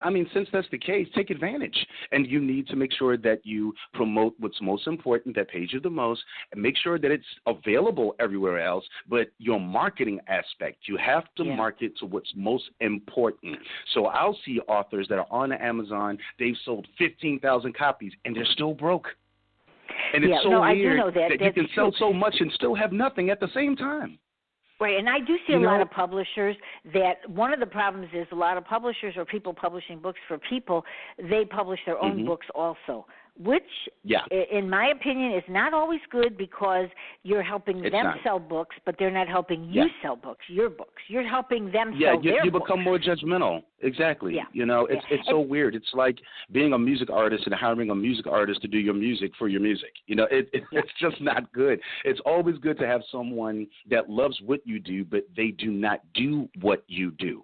I mean, since that's the case, take advantage. And you need to make sure that you promote what's most important, that pays you the most, and make sure that it's available everywhere else. But your marketing aspect, you have to market to what's most important. So I'll see authors that are on Amazon, they've sold 15,000 copies, and they're still broke. And it's so weird that you can sell so much and still have nothing at the same time. Right, and I do see a lot of publishers that one of the problems is a lot of publishers or people publishing books for people, they publish their own books also, which, in my opinion, is not always good because you're helping them sell books, but they're not helping you sell books, your books. You're helping them sell their books. You become more judgmental. Exactly. Yeah. You know, it's so weird. It's like being a music artist and hiring a music artist to do your music for your music. You know, it's just not good. It's always good to have someone that loves what you do, but they do not do what you do.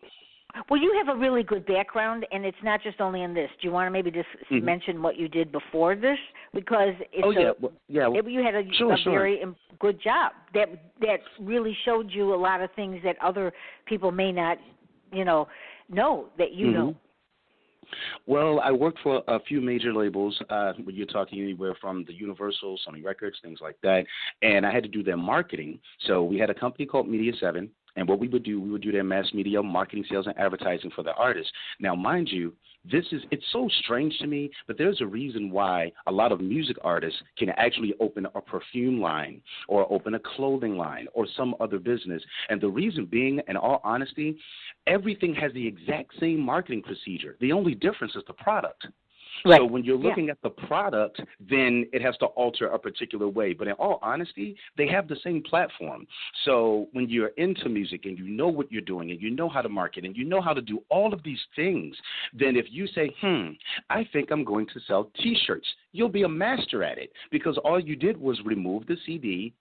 Well, you have a really good background, and it's not just only in this. Do you want to maybe just mention what you did before this? Because it's you had a very good job that really showed you a lot of things that other people may not, know that you know. Well, I worked for a few major labels. You're talking anywhere from the Universal, Sony Records, things like that, and I had to do their marketing. So we had a company called Media 7. And what we would do their mass media, marketing, sales, and advertising for the artists. Now, mind you, it's so strange to me, but there's a reason why a lot of music artists can actually open a perfume line or open a clothing line or some other business. And the reason being, in all honesty, everything has the exact same marketing procedure. The only difference is the product. Right. So when you're looking at the product, then it has to alter a particular way. But in all honesty, they have the same platform. So when you're into music and you know what you're doing and you know how to market and you know how to do all of these things, then if you say, I think I'm going to sell T-shirts, you'll be a master at it because all you did was remove the CD,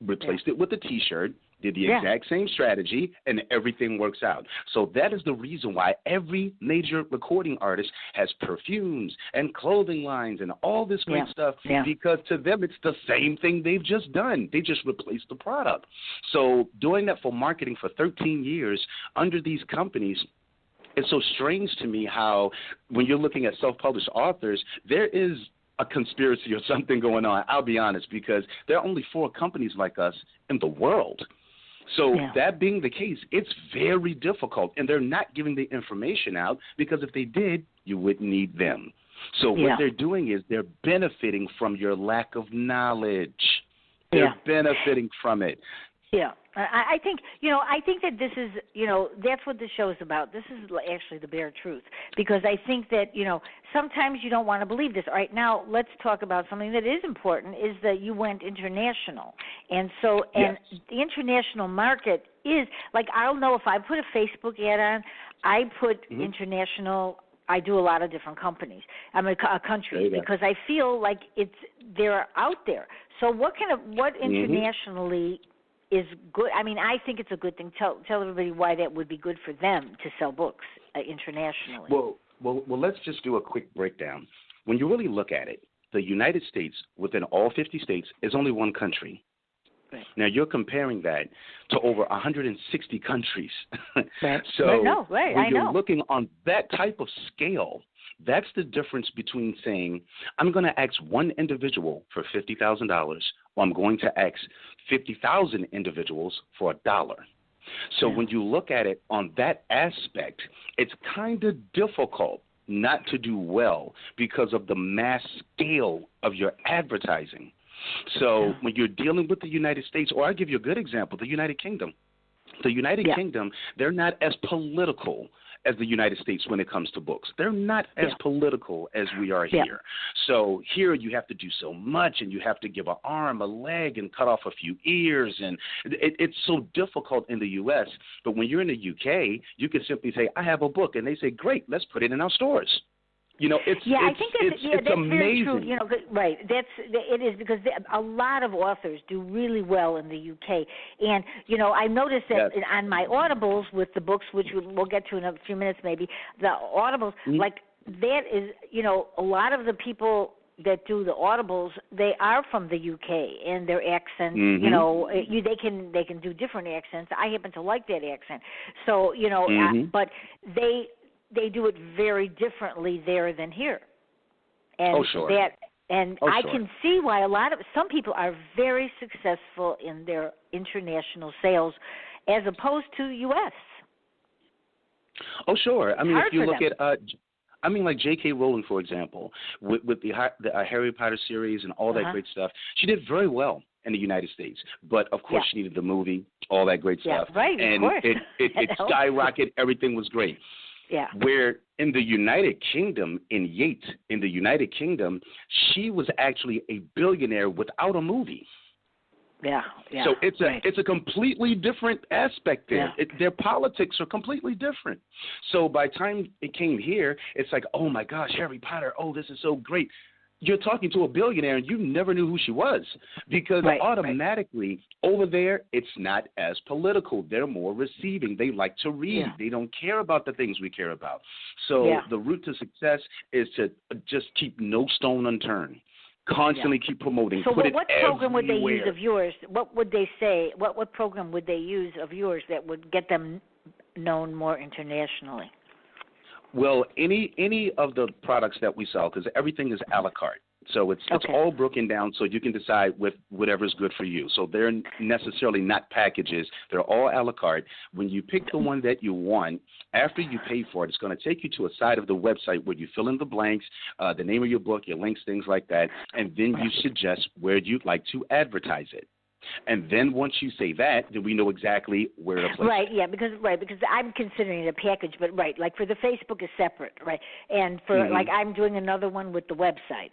replaced it with a T-shirt, did the exact same strategy, and everything works out. So that is the reason why every major recording artist has perfumes and clothing lines and all this great stuff because to them it's the same thing they've just done. They just replaced the product. So doing that for marketing for 13 years under these companies, it's so strange to me how when you're looking at self-published authors, there is a conspiracy or something going on, I'll be honest, because there are only 4 companies like us in the world. So that being the case, it's very difficult, and they're not giving the information out because if they did, you wouldn't need them. So what they're doing is they're benefiting from your lack of knowledge. They're benefiting from it. Yeah. I think, I think that this is, that's what the show is about. This is actually the bare truth because I think that, sometimes you don't want to believe this. All right, now let's talk about something that is important is that you went international. And so, and the international market is, like, I'll know if I put a Facebook ad on, I put international, I do a lot of different companies. I'm a country because I feel like they're out there. So what internationally is good? I mean, I think it's a good thing. Tell everybody why that would be good for them to sell books internationally. Well, let's just do a quick breakdown. When you really look at it, the United States, within all 50 states, is only one country. Right. Now, you're comparing that to over 160 countries. Right. So when you're looking on that type of scale, that's the difference between saying, I'm going to ask one individual for $50,000 or I'm going to ask 50,000 individuals for $1. So when you look at it on that aspect, it's kind of difficult not to do well because of the mass scale of your advertising. So when you're dealing with the United States, or I'll give you a good example, the United Kingdom. The United Kingdom, they're not as political as the United States when it comes to books. They're not as political as we are here. So here you have to do so much, and you have to give an arm, a leg, and cut off a few ears, and it's so difficult in the U.S. But when you're in the U.K., you can simply say, I have a book, and they say, great, let's put it in our stores. I think that's amazing. Very true. Right. It is because a lot of authors do really well in the UK, and I noticed that on my Audibles with the books, which we'll get to in a few minutes, maybe the Audibles, like that is, a lot of the people that do the Audibles, they are from the UK, and their accent, they can do different accents. I happen to like that accent, so but they do it very differently there than here. And Oh, sure. I sure. can see why some people are very successful in their international sales as opposed to U.S. Oh, sure. I mean, Hard if you for look them. at, like J.K. Rowling, for example, with the Harry Potter series and all that great stuff, she did very well in the United States. But, of course, she needed the movie, all that great stuff. Right, and of course. it skyrocketed. Everything was great. Yeah. Where in the United Kingdom, in the United Kingdom, she was actually a billionaire without a movie. Yeah. So it's a completely different aspect there. Yeah. Their politics are completely different. So by the time it came here, it's like, oh my gosh, Harry Potter, oh, this is so great. You're talking to a billionaire and you never knew who she was, because automatically over there it's not as political. They're more receiving. They like to read. Yeah. They don't care about the things we care about. So the route to success is to just keep no stone unturned. Constantly keep promoting. So Put what it program would they everywhere. use of yours? What would they say? What program would they use of yours that would get them known more internationally? Well, any of the products that we sell, because everything is a la carte. So it's all broken down so you can decide with whatever's good for you. So they're necessarily not packages. They're all a la carte. When you pick the one that you want, after you pay for it, it's going to take you to a side of the website where you fill in the blanks, the name of your book, your links, things like that, and then you suggest where you'd like to advertise it. And then once you say that, then we know exactly where to place it. Because I'm considering it a package, but like for the Facebook is separate, right? And for like I'm doing another one with the website.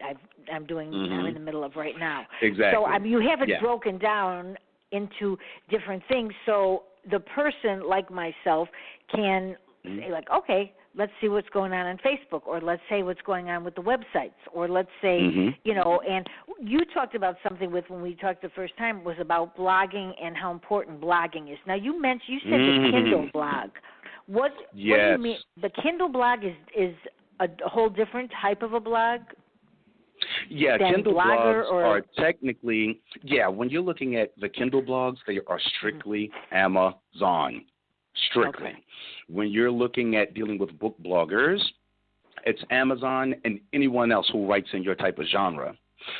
I'm in the middle of right now. Exactly. So you have it broken down into different things, so the person like myself can say like, okay, let's see what's going on Facebook, or let's say what's going on with the websites, or let's say, and you talked about something when we talked the first time was about blogging and how important blogging is. Now, you said the Kindle blog. What do you mean? The Kindle blog is a whole different type of a blog? Yeah, Kindle blogs are technically, when you're looking at the Kindle blogs, they are strictly Amazon. Strictly. Okay. When you're looking at dealing with book bloggers, it's Amazon and anyone else who writes in your type of genre.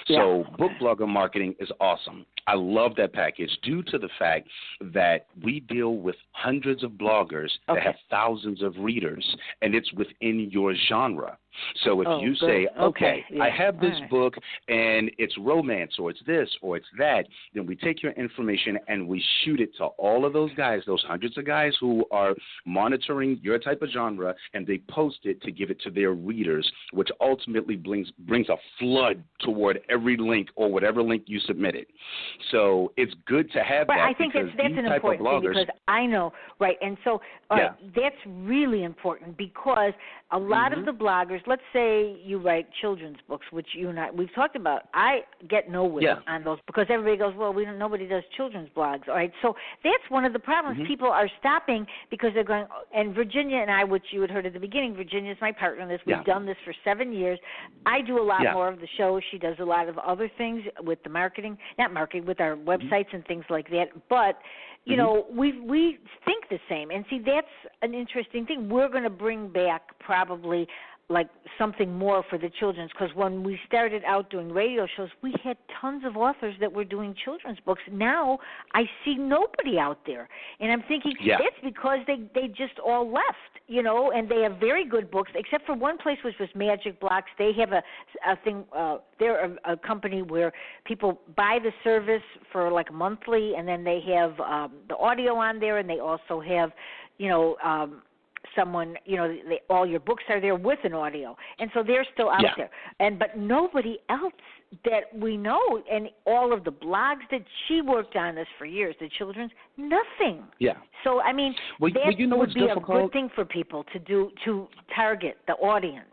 So book blogger marketing is awesome. I love that package due to the fact that we deal with hundreds of bloggers that have thousands of readers, and it's within your genre. So if you say, I have this book and it's romance or it's this or it's that, then we take your information and we shoot it to all of those guys, those hundreds of guys who are monitoring your type of genre, and they post it to give it to their readers, which ultimately brings a flood toward every link or whatever link you submitted. So it's good to have that. I think that's an important thing, because I know, and so that's really important, because a lot of the bloggers, let's say you write children's books, which you and we've talked about. I get nowhere on those, because everybody goes, well, nobody does children's blogs. All right, so that's one of the problems. People are stopping because they're going, and Virginia and I, which you had heard at the beginning, Virginia is my partner in this. We've done this for 7 years. I do a lot more of the show. She does a lot of other things with the with our websites and things like that. But you know, we think the same. And see, that's an interesting thing. We're going to bring back probably like something more for the children's, because when we started out doing radio shows, we had tons of authors that were doing children's books. Now I see nobody out there, and I'm thinking that's because they just all left, and they have very good books, except for one place, which was Magic Blocks. They have a thing, they're a company where people buy the service for like monthly, and then they have the audio on there, and they also have, someone, all your books are there with an audio, and so they're still out there. But nobody else that we know, and all of the blogs that she worked on this for years, the children's, nothing. Yeah. So I mean, that would be a good thing for people to do, to target the audience.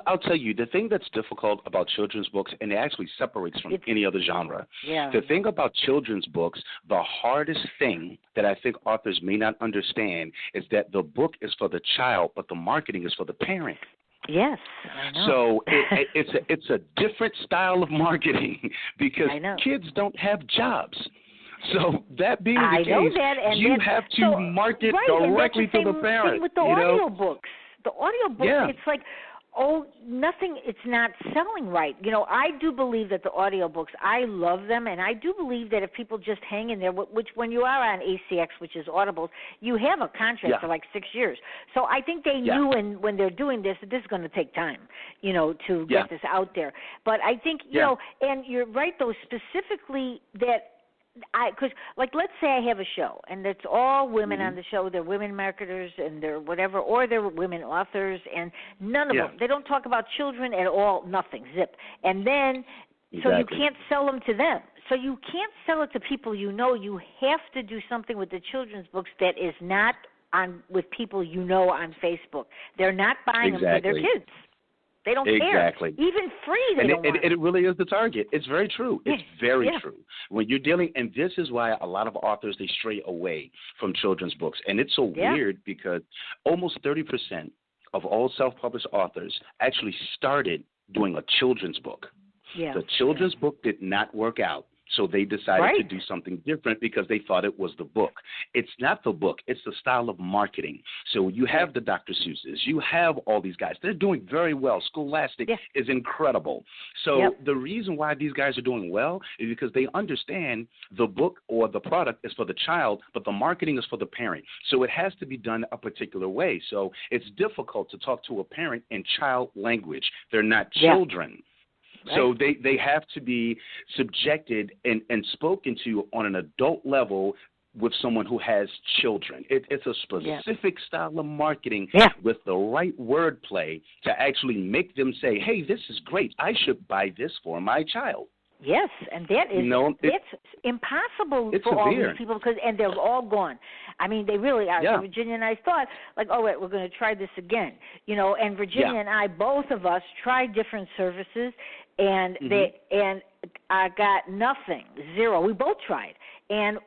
I'll tell you, the thing that's difficult about children's books, and it actually separates from any other genre, the thing about children's books, the hardest thing that I think authors may not understand is that the book is for the child, but the marketing is for the parent. Yes, I know. So it's a different style of marketing, because kids don't have jobs. So that being the case, you have to market directly to the parent. Same with the audio books. The audiobooks, it's like, nothing, it's not selling right. I do believe that the audiobooks, I love them, and I do believe that if people just hang in there, which when you are on ACX, which is Audibles, you have a contract for like 6 years. So I think they knew when they're doing this that this is going to take time, to get this out there. But I think, and you're right, though, specifically that because, like, let's say I have a show, and it's all women on the show. They're women marketers, and they're whatever, or they're women authors, and none of them. They don't talk about children at all, nothing, zip. And then, so you can't sell them to them. So you can't sell it to people you know. You have to do something with the children's books that is not with people you know on Facebook. They're not buying them for their kids. They don't care. Even free, they don't want it really is the target. It's very true. It's very true. When you're dealing, and this is why a lot of authors, they stray away from children's books. And it's so weird because almost 30% of all self-published authors actually started doing a children's book. The children's book did not work out. So they decided to do something different because they thought it was the book. It's not the book. It's the style of marketing. So you have the Dr. Seuss's. You have all these guys. They're doing very well. Scholastic is incredible. So the reason why these guys are doing well is because they understand the book or the product is for the child, but the marketing is for the parent. So it has to be done a particular way. So it's difficult to talk to a parent in child language. They're not children. So they have to be subjected and spoken to on an adult level with someone who has children. It's a specific style of marketing with the right wordplay to actually make them say, hey, this is great. I should buy this for my child. Yes, and that is it's impossible for all these people and they're all gone. I mean, they really are. So Virginia and I thought, like, oh, wait, we're going to try this again. And Virginia and I, both of us, tried different services, and I got nothing, zero. We both tried. And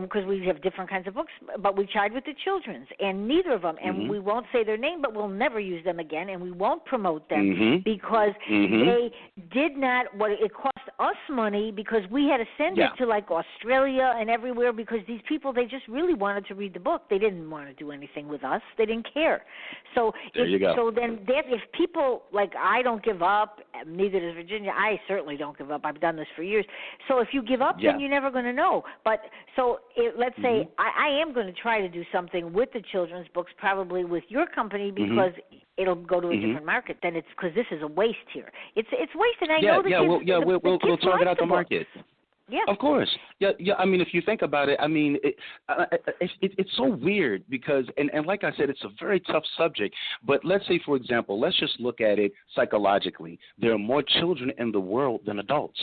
because we have different kinds of books, but we tried with the children's, and neither of them, and we won't say their name, but we'll never use them again, and we won't promote them because they did not, it cost us money because we had to send it to like Australia and everywhere because these people, they just really wanted to read the book. They didn't want to do anything with us. They didn't care. So so then if people, like, I don't give up, neither does Virginia. I certainly don't give up. I've done this for years. So if you give up, then you're never going to know. But so let's say I am going to try to do something with the children's books, probably with your company, because it'll go to a different market. Then it's because this is a waste here. It's wasted. I know the kids. We'll target out the market. Yeah, of course. Yeah. I mean, if you think about it, I mean, it's so weird because, and like I said, it's a very tough subject. But let's say, for example, let's just look at it psychologically. There are more children in the world than adults.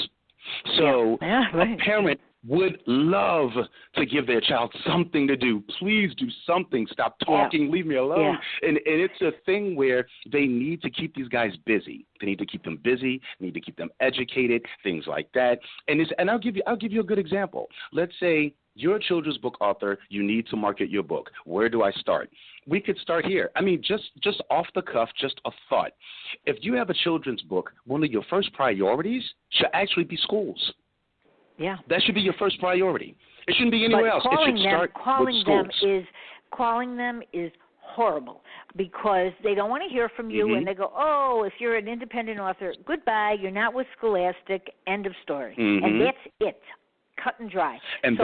So a parent would love to give their child something to do. Please do something. Stop talking. Leave me alone. And it's a thing where they need to keep these guys busy. They need to keep them busy. Need to keep them educated. Things like that. And I'll give you a good example. Let's say you're a children's book author. You need to market your book. Where do I start? We could start here. I mean, just off the cuff, just a thought. If you have a children's book, one of your first priorities should actually be schools. Yeah. That should be your first priority. It shouldn't be anywhere else. It should start with schools. Calling them is horrible because they don't want to hear from you and they go, oh, if you're an independent author, goodbye, you're not with Scholastic, end of story. And that's it. Cut and dry. And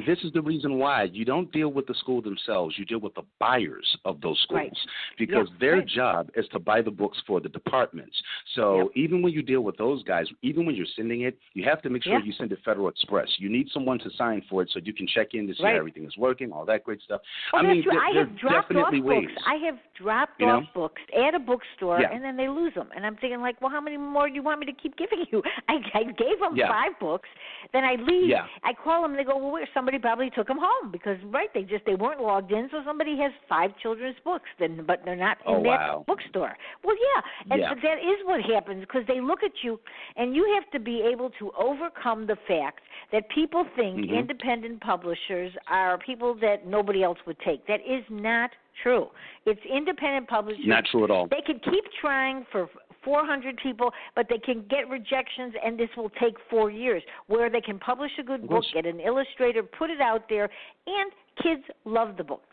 this is the reason why you don't deal with the school themselves. You deal with the buyers of those schools because their job is to buy the books for the departments. So even when you deal with those guys, even when you're sending it, you have to make sure you send it Federal Express. You need someone to sign for it so you can check in to see everything is working, all that great stuff. Oh, I mean, I have dropped off ways. books. I have dropped off books at a bookstore, and then they lose them. And I'm thinking, like, well, how many more do you want me to keep giving you? I gave them 5 books. Then I leave. Yeah. I call them, and they go, well, somebody probably took them home because, they weren't logged in, so somebody has 5 children's books, but they're not in that bookstore. Well, but that is what happens because they look at you, and you have to be able to overcome the fact that people think independent publishers are people that nobody else would take. That is not true. It's independent publishers. Not true at all. They can keep trying for 400 people, but they can get rejections, and this will take 4 years, where they can publish a good book, get an illustrator, put it out there, and kids love the books.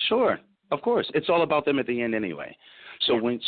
Sure. Of course, it's all about them at the end anyway. So Yeah. when